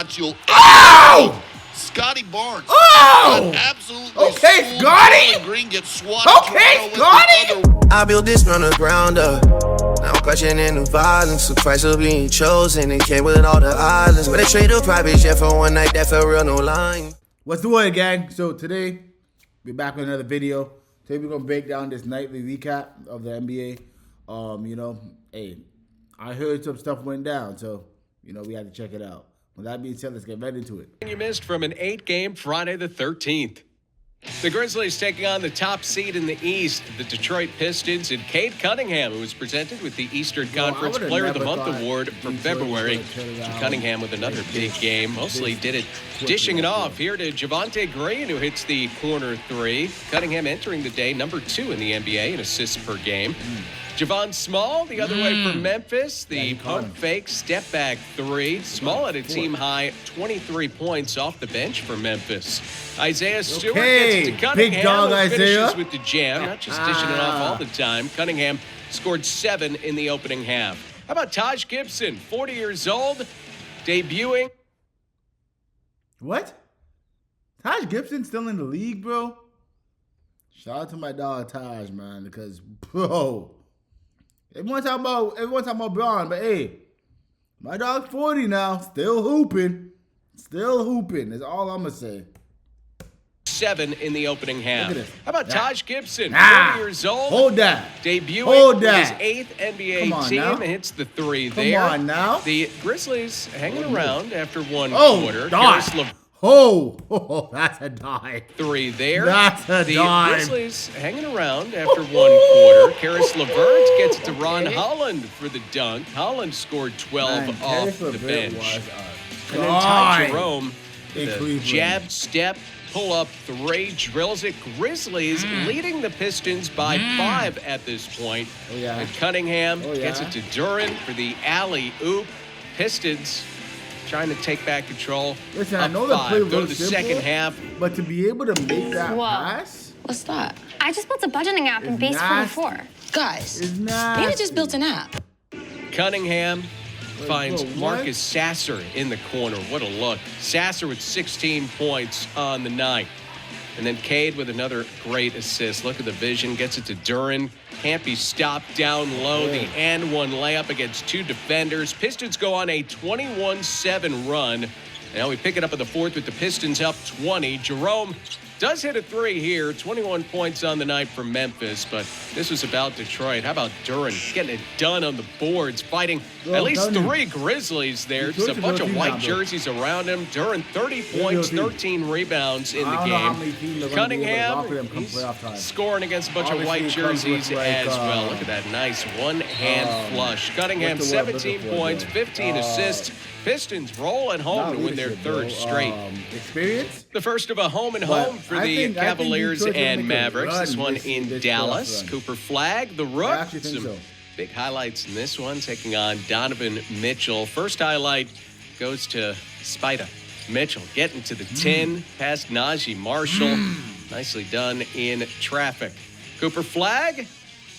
once you'll. Oh! Scotty Barnes. Oh! Absolutely. Okay, Scotty. Green gets swatted. Okay, Scotty. I built this from the ground up. Now I'm questioning the violence. The price of being chosen. It came with all the islands. But they trade a private jet for one night. That felt real, no line. What's the word, gang? So today, we're back with another video. Today we're gonna break down this nightly recap of the NBA. Hey, I heard some stuff went down, so we had to check it out. With that being said, let's get right into it. You missed from an 8-game Friday the 13th. The Grizzlies taking on the top seed in the East, the Detroit Pistons, and Cade Cunningham, who was presented with the Eastern Conference Player of the Month award for February. Cunningham with another big game, mostly did it dishing it off here to Javonte Green, who hits the corner three. Cunningham entering the day number 2 in the NBA in assists per game. Javon Small, the other way for Memphis, the pump fake step back 3. Small at a team high 23 points off the bench for Memphis. Isaiah Stewart gets it to Cunningham, big dog who finishes Isaiah with the jam, not just dishing it off all the time. Cunningham scored 7 in the opening half. How about Taj Gibson, 40 years old, debuting? What? Taj Gibson still in the league, bro? Shout out to my dog Taj, man, because bro. Everyone talking about Braun, but hey, my dog's 40 now, still hooping. Still hooping, is all I'm going to say. 7 in the opening half. How about Taj Gibson, 40 years old? Hold that. Debuting with his 8th NBA team. Now. Hits the 3 there. Come on now. The Grizzlies hanging around after one quarter. That's a dime. 3 there. That's a the dime. Grizzlies hanging around after one quarter. Karis LeVert gets it to Ron Holland for the dunk. Holland scored 12 off the bench. And then Ty Jerome, the jab step, pull up 3, drills it. Grizzlies leading the Pistons by 5 at this point. And Cunningham gets it to Durant for the alley-oop. Pistons trying to take back control. Listen, I know the play was go to the second half. But to be able to make that pass? What's that? I just built a budgeting app in Base 44. Guys, Nina just built an app. Cunningham finds Marcus Sasser in the corner. What a look. Sasser with 16 points on the night. And then Cade with another great assist. Look at the vision. Gets it to Durant. Can't be stopped down low. The and one layup against 2 defenders. Pistons go on a 21-7 run. Now we pick it up in the 4th with the Pistons up 20. Jerome does hit a 3 here. 21 points on the night for Memphis, but this was about Detroit. How about Durant getting it done on the boards, fighting at least 3 Grizzlies there. Just a bunch of white jerseys around him. Durant 30 points, 13 rebounds in the game. Cunningham, he's scoring against a bunch of white jerseys as well. Look at that nice one-hand flush. Cunningham 17 points, 15 assists. Pistons roll at home to win their 3rd straight. Experience? The first of a home and home for the Cavaliers and Mavericks. This one in Dallas. Cooper Flagg, the Rook. Some big highlights in this one, taking on Donovan Mitchell. First highlight goes to Spida. Mitchell getting to the 10, past Najee Marshall. Nicely done in traffic. Cooper Flagg,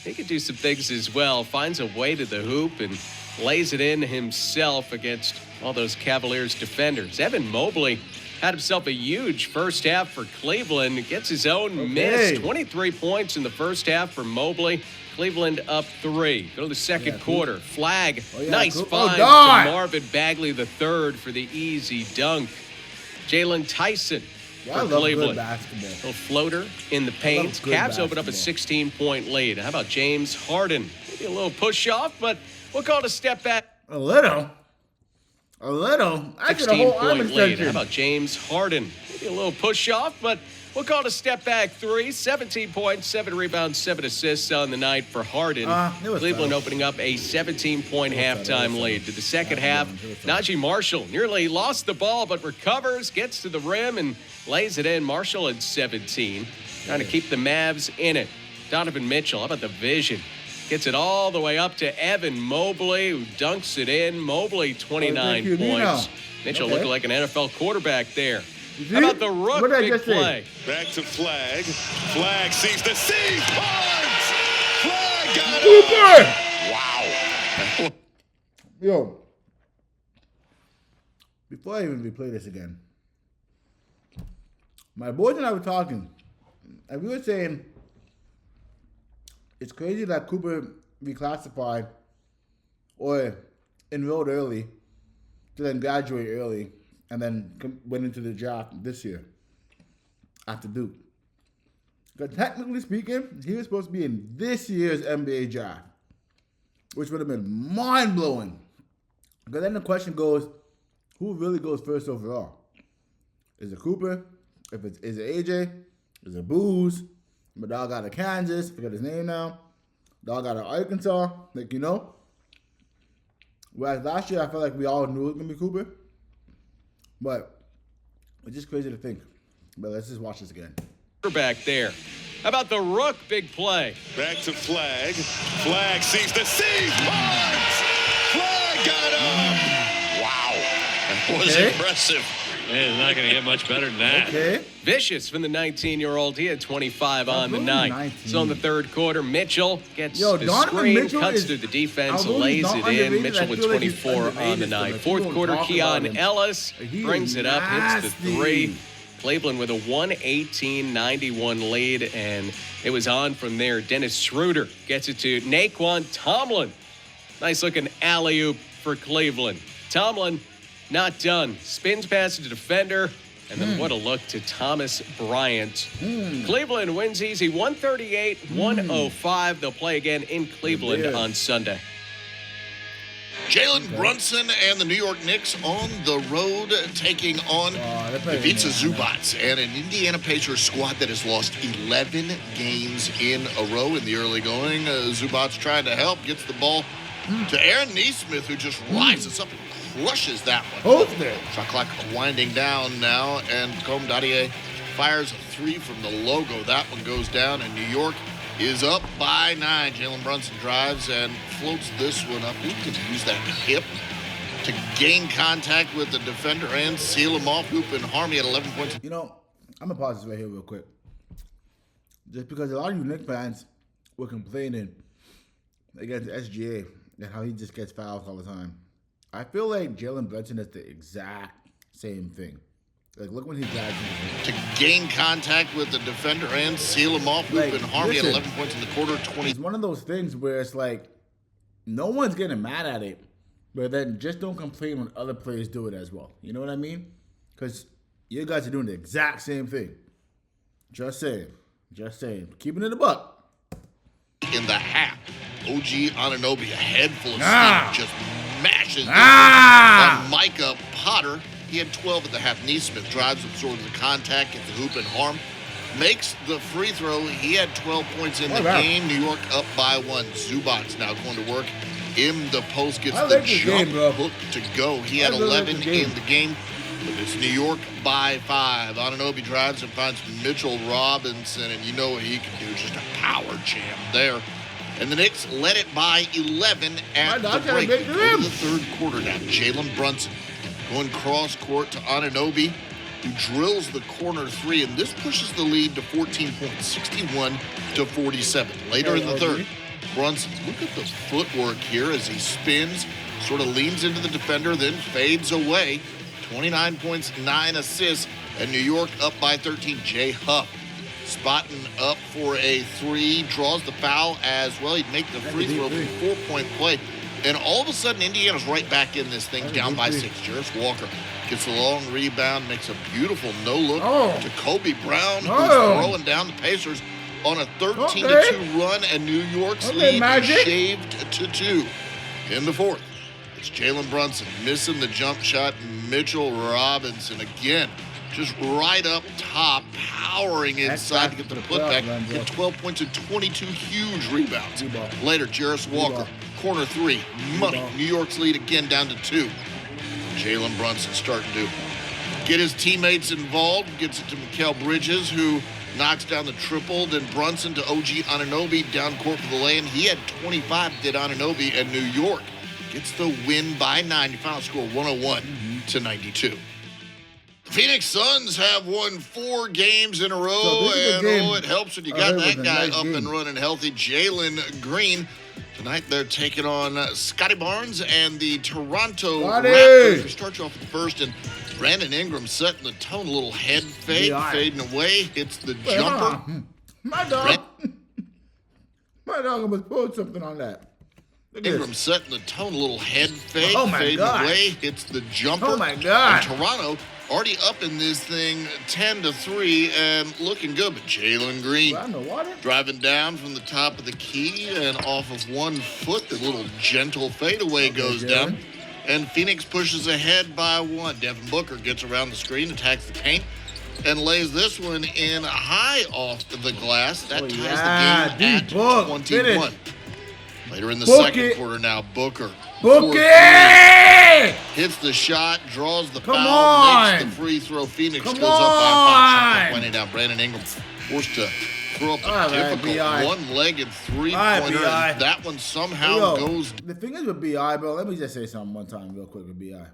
he could do some things as well. Finds a way to the hoop and lays it in himself against all those Cavaliers defenders. Evan Mobley had himself a huge first half for Cleveland. Gets his own miss. 23 points in the first half for Mobley. Cleveland up 3. Go to the second quarter. Flagg, nice find to Marvin Bagley III for the easy dunk. Jalen Tyson for Cleveland. Little floater in the paint. Cavs open up a 16-point lead. How about James Harden? Maybe a little push-off, but we'll call it a step back. A little. I 16-point lead. How about James Harden? Maybe a little push-off, but we'll call it a step-back 3. 17 points, 7 rebounds, 7 assists on the night for Harden. Cleveland opening up a 17-point halftime lead. To the second half, Najee Marshall nearly lost the ball, but recovers, gets to the rim, and lays it in. Marshall at 17. Trying to keep the Mavs in it. Donovan Mitchell, how about the vision? Gets it all the way up to Evan Mobley, who dunks it in. Mobley, 29 points. Mitchell looking like an NFL quarterback there. How about the Rook big play? Back to Flagg. Flagg sees the seam. Barnes! Flagg got it! Wow. Yo. before I even replay this again, my boys and I were talking, and we were saying it's crazy that Cooper reclassified or enrolled early to then graduate early and then went into the draft this year after Duke. Because technically speaking, he was supposed to be in this year's NBA draft, which would have been mind-blowing. Because then the question goes, who really goes first overall? Is it Cooper? Is it AJ? Is it Booz? My dog out of Kansas. Forget his name now. Dog out of Arkansas. Like, you know. Whereas last year, I felt like we all knew it was going to be Cooper. But it's just crazy to think. But let's just watch this again. Back there. How about the Rook big play? Back to Flag. Flag sees the seam. Barnes! Flag got him! Wow. That was impressive. Man, it's not going to get much better than that. Okay. Vicious from the 19-year-old. He had 25 on the night. So in the third quarter, Mitchell gets the screen, Mitchell cuts through the defense, lays it in. Mitchell with 24 on the night. Fourth quarter, Keon Ellis brings it up, hits the three. Cleveland with a 118-91 lead, and it was on from there. Dennis Schroeder gets it to Naquan Tomlin. Nice-looking alley-oop for Cleveland. Tomlin not done. Spins past the defender, and then what a look to Thomas Bryant. Cleveland wins easy, 138-105. They'll play again in Cleveland on Sunday. Jalen Brunson and the New York Knicks on the road taking on Ivica Zubac and an Indiana Pacers squad that has lost 11 games in a row in the early going. Zubac trying to help, gets the ball to Aaron Nesmith, who just rises up and crushes that one. Shot clock winding down now, and Combe Dadier fires a three from the logo. That one goes down, and New York is up by 9. Jalen Brunson drives and floats this one up. He can use that hip to gain contact with the defender and seal him off. Hoop and Harmony at 11 points. You know, I'm going to pause this right here real quick. Just because a lot of you Knicks fans were complaining against SGA and how he just gets fouls all the time. I feel like Jalen Brunson is the exact same thing. Like, look when he drives to gain contact with the defender and seal him off. Hoop and Harmony at 11 points in the quarter. 20. It's one of those things where it's like, no one's getting mad at it, but then just don't complain when other players do it as well. You know what I mean? Because you guys are doing the exact same thing. Just saying. Just saying. Keeping it a buck. In the half, OG Anunoby, a head full of steam, just mashes on Micah Potter. He had 12 at the half. Nesmith drives, absorbs the contact, gets the hoop and harm. Makes the free throw. He had 12 points in the game. New York up by 1. Zubac now going to work in the post. Gets the jump hook to go. He had 11 in the game. But it's New York by 5. Anunoby drives and finds Mitchell Robinson, and you know what he can do. Just a power jam there. And the Knicks led it by 11 at the break. In the third quarter now, Jalen Brunson going cross court to Anunoby, who drills the corner three, and this pushes the lead to 14 points, 61-47. Later in the third, Brunson, look at the footwork here as he spins, sort of leans into the defender, then fades away. 29 points, 9 assists, and New York up by 13. Jay Huff spotting up for a three, draws the foul as well. He'd make the free throw for a 4-point play. And all of a sudden, Indiana's right back in this thing, down by 6. Jarris Walker gets a long rebound, makes a beautiful no-look to Kobe Brown, who's throwing down the Pacers on a 13-2 run, and New York's lead is shaved to 2 in the fourth. It's Jalen Brunson missing the jump shot. Mitchell Robinson again, just right up top, powering inside to get the putback. Hit 12 points and 22 huge rebounds. Later, Jarris Walker, corner three, money. New York's lead again down to 2. Jalen Brunson starting to get his teammates involved, gets it to Mikal Bridges, who knocks down the triple. Then Brunson to OG Anunoby down court for the lay-in. He had 25, did Anunoby, and New York gets the win by 9. The final score 101-92. Phoenix Suns have won 4 games in a row, and it helps when you got that guy up and running healthy. Jalen Green, tonight. They're taking on Scotty Barnes and the Toronto Scotty! Raptors. We start you off with the first, and Brandon Ingram setting the tone. A little head fake, fading away. Hits the jumper. My dog. My dog almost pulled something on that. Ingram setting the tone. A little head fake, Oh my fading God. away. Hits the jumper. Oh my God. And Toronto already up in this thing 10-3 and looking good. But Jalen Green driving down from the top of the key and off of 1 foot. The little gentle fadeaway goes down. And Phoenix pushes ahead by 1. Devin Booker gets around the screen, attacks the paint, and lays this one in high off the glass. That ties the game at 21. Later in the second quarter now, Booker. Hits the shot, draws the foul, makes the free throw. Phoenix goes up by 5. Pointing down, Brandon Ingram forced to throw up a difficult one-legged three-pointer, and that one somehow goes. The thing is with B.I., bro, let me just say something one time real quick with B.I.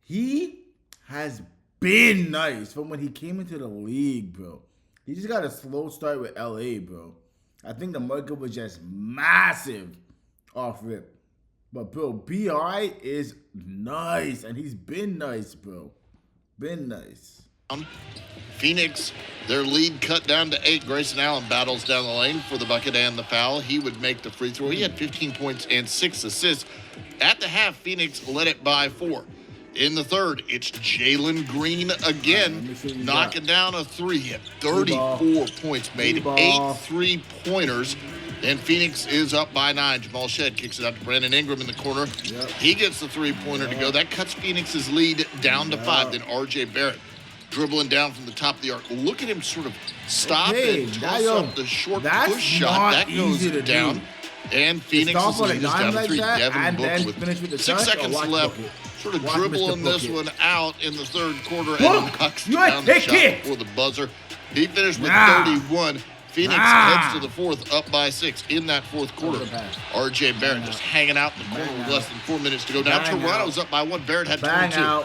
He has been nice from when he came into the league, bro. He just got a slow start with L.A., bro. I think the market was just massive off rip. But, bro, B.I. is nice, and he's been nice, bro. Been nice. Phoenix, their lead cut down to 8. Grayson Allen battles down the lane for the bucket and the foul. He would make the free throw. He had 15 points and 6 assists. At the half, Phoenix led it by 4. In the third, it's Jalen Green again, knocking down a 3. He had 34 points, made 8 3-pointers. And Phoenix is up by 9. Jamal Shead kicks it out to Brandon Ingram in the corner. He gets the 3-pointer to go. That cuts Phoenix's lead down to 5. Then R.J. Barrett dribbling down from the top of the arc. Look at him sort of stop and toss up the short push shot. That goes down. And Phoenix's lead is down to 3. Devin Booker with 6 seconds left. Sort of dribbling this one out in the third quarter and knocks down the shot for the buzzer. He finished with 31. Phoenix heads to the fourth, up by 6 in that fourth quarter. R.J. Barrett just hanging out in the corner with less than 4 minutes to go. Now Toronto's up by 1. Barrett had 22.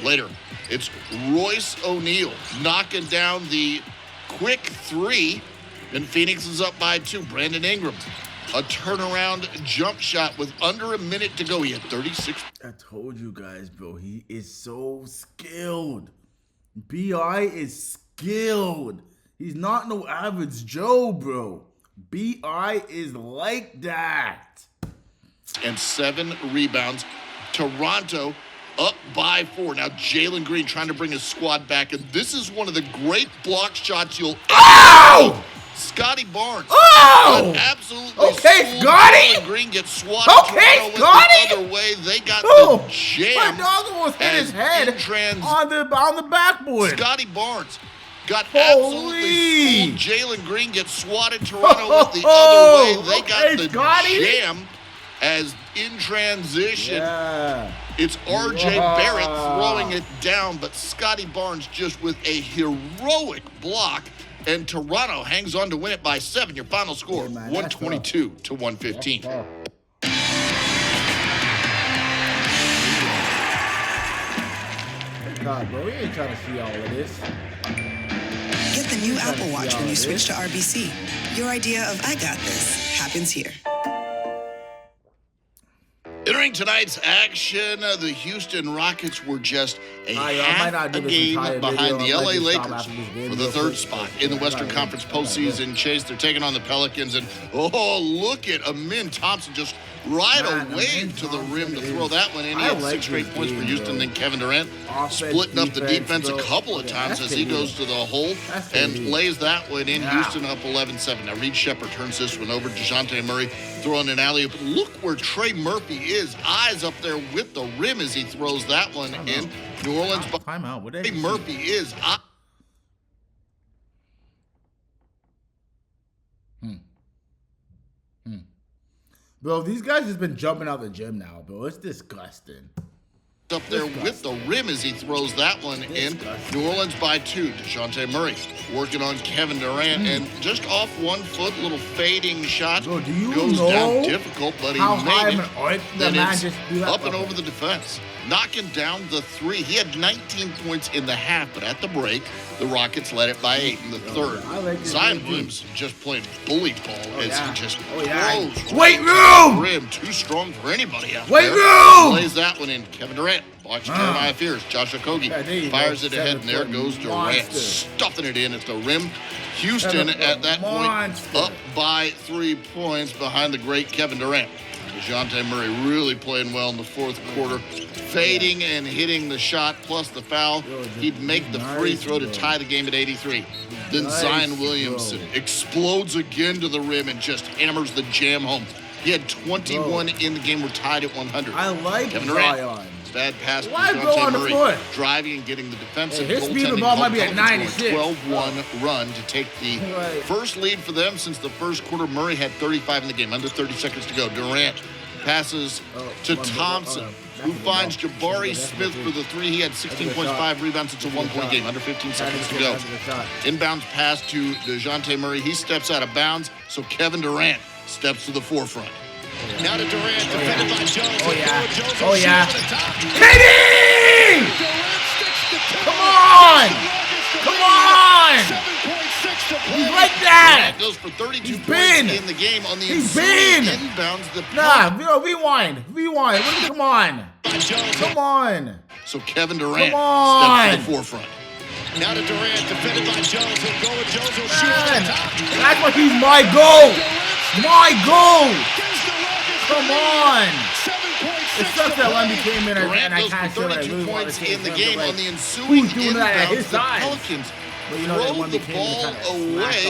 Later, it's Royce O'Neal knocking down the quick 3, and Phoenix is up by 2. Brandon Ingram, a turnaround jump shot with under a minute to go. He had 36. I told you guys, bro, he is so skilled. B.I. is skilled. He's not no average Joe, bro. B.I. is like that. And 7 rebounds. Toronto up by 4. Now Jalen Green trying to bring his squad back, and this is one of the great block shots you'll ever see. Scotty Barnes. Absolutely. Okay, Scotty. Green gets swatted. Okay, Scotty. The other way, they got the jam. My dog almost hit his head on the backboard. Scotty Barnes got absolutely fooled. Jalen Green gets swatted. Toronto went the other way. They got the jam as in transition. It's R.J. Barrett throwing it down, but Scotty Barnes just with a heroic block. And Toronto hangs on to win it by 7. Your final score, 122 to 115. God, bro, we ain't trying to see all of this. Get the new Apple Watch when you switch to RBC. Your idea of I got this happens here. Entering tonight's action, the Houston Rockets were just a half a game behind the LA Lakers for the 3rd spot in the Western Conference postseason chase. They're taking on the Pelicans, and look at Amin Thompson just right away to the rim to throw that one in. He had 6 straight points for Houston. Then Kevin Durant splitting up the defense a couple of times as he goes to the hole and lays that one in. Houston up 11-7. Now Reed Shepherd turns this one over. DeJounte Murray throwing an alley-oop. Look where Trey Murphy is. Eyes up there with the rim as he throws that one in. New Orleans. Timeout. What Trey Murphy is. Bro, these guys just been jumping out the gym now, bro. It's disgusting. up there with the rim as he throws that one in. New Orleans by 2. DeJounte Murray working on Kevin Durant and just off 1 foot, little fading shot. Bro, do you goes know down difficult, but he made it. Then it's up and over the defense. Knocking down the 3. He had 19 points in the half, but at the break, the Rockets led it by 8 in the third. Zion Williams just playing bully ball as he just throws. Weight room! Rim too strong for anybody out Weight there. room! Plays that one in. Kevin Durant watching Jeremiah Fears. Josh Okogie fires it ahead, and there goes Durant stuffing it in at the rim. Houston at that point up by 3 points behind the great Kevin Durant. DeJounte Murray really playing well in the fourth quarter, fading and hitting the shot plus the foul. He'd make the free throw to tie the game at 83. Then Zion Williamson explodes again to the rim and just hammers the jam home. He had 21 in the game. We're tied at 100. I like Kevin Durant. Zion. Bad pass from DeJounte Murray, driving and getting the defensive his speed of the ball might be at 96. 12-1 run to take the first lead for them since the first quarter. Murray had 35 in the game, under 30 seconds to go. Durant passes to Thompson, who finds Jabari Smith for the 3. He had 16 points, 5 rebounds. It's a 1-point game, under 15 seconds to go. Inbounds pass to DeJounte Murray. He steps out of bounds, so Kevin Durant steps to the forefront. Now to Durant, defended by Jones. Oh, yeah. KD! Come on! Come on! He's like that! Goes for 32 points in the game on the inbounds. Rewind. Come on. Come on. So Kevin Durant steps to the forefront. Now to Durant, defended by Jones. He'll go with Jones. He'll shoot at the top. That's what he's my goal. My goal. Come on. It's such that when he came in and I kind of feel like I really want to take in the game on the ensuing inbounds. The Pelicans throw the ball away.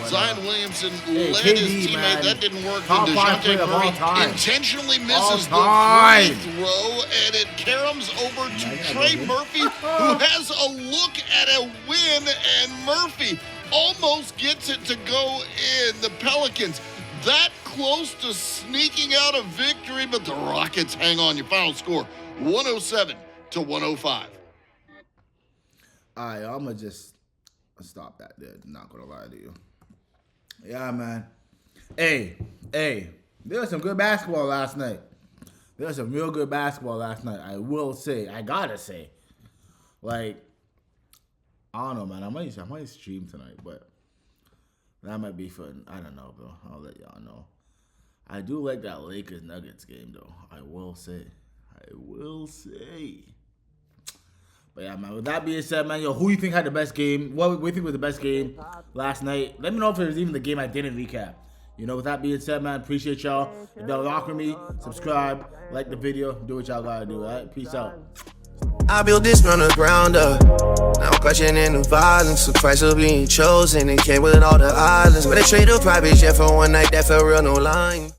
Zion Williamson led his teammate. That didn't work. And DeJounte Murray intentionally misses the free throw, and it caroms over to Trey Murphy, who has a look at a win, and Murphy almost gets it to go in. The Pelicans that close to sneaking out a victory, but the Rockets hang on. Your final score, 107-105. All right, I'm going to just stop that there. Not going to lie to you. Yeah, man. Hey, there was some good basketball last night. There was some real good basketball last night. I will say. I got to say. Like, I don't know, man. I might stream tonight, but that might be fun. I don't know, bro. I'll let y'all know. I do like that Lakers-Nuggets game, though. I will say. But yeah, man, with that being said, man, who you think had the best game? What do you think was the best game last night? Let me know if it was even the game I didn't recap. With that being said, man, appreciate y'all. If y'all rock with me, subscribe, like the video, do what y'all gotta do, all right? Peace out. I built this from the ground up. Now I'm questioning the violence. The price of being chosen and came with all the islands. But they trade a private jet for one night, that felt real, no lying.